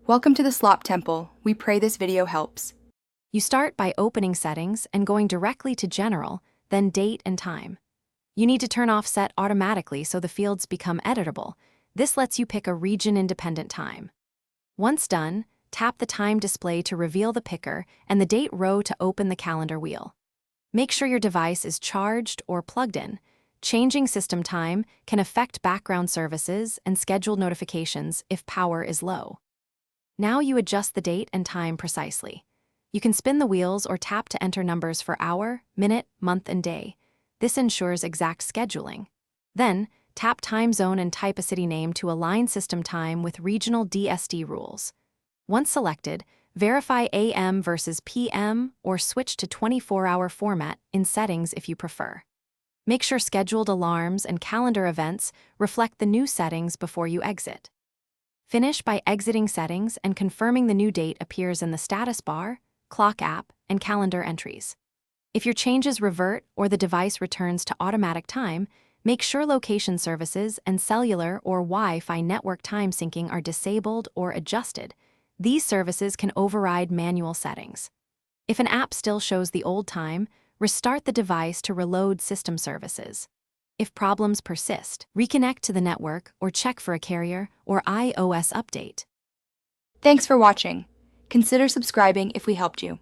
Welcome to the Slop Temple. We pray this video helps. You start by opening Settings and going directly to General, then Date and Time. You need to turn off Set automatically so the fields become editable. This lets you pick a region-independent time. Once done, tap the time display to reveal the picker and the date row to open the calendar wheel. Make sure your device is charged or plugged in. Changing system time can affect background services and scheduled notifications if power is low. Now you adjust the date and time precisely. You can spin the wheels or tap to enter numbers for hour, minute, month, and day. This ensures exact scheduling. Then, tap time zone and type a city name to align system time with regional DST rules. Once selected, verify AM versus PM or switch to 24-hour format in settings if you prefer. Make sure scheduled alarms and calendar events reflect the new settings before you exit. Finish by exiting settings and confirming the new date appears in the status bar, clock app, and calendar entries. If your changes revert or the device returns to automatic time, make sure location services and cellular or Wi-Fi network time syncing are disabled or adjusted. These services can override manual settings. If an app still shows the old time, restart the device to reload system services. If problems persist, reconnect to the network or check for a carrier or iOS update. Thanks for watching. Consider subscribing if we helped you.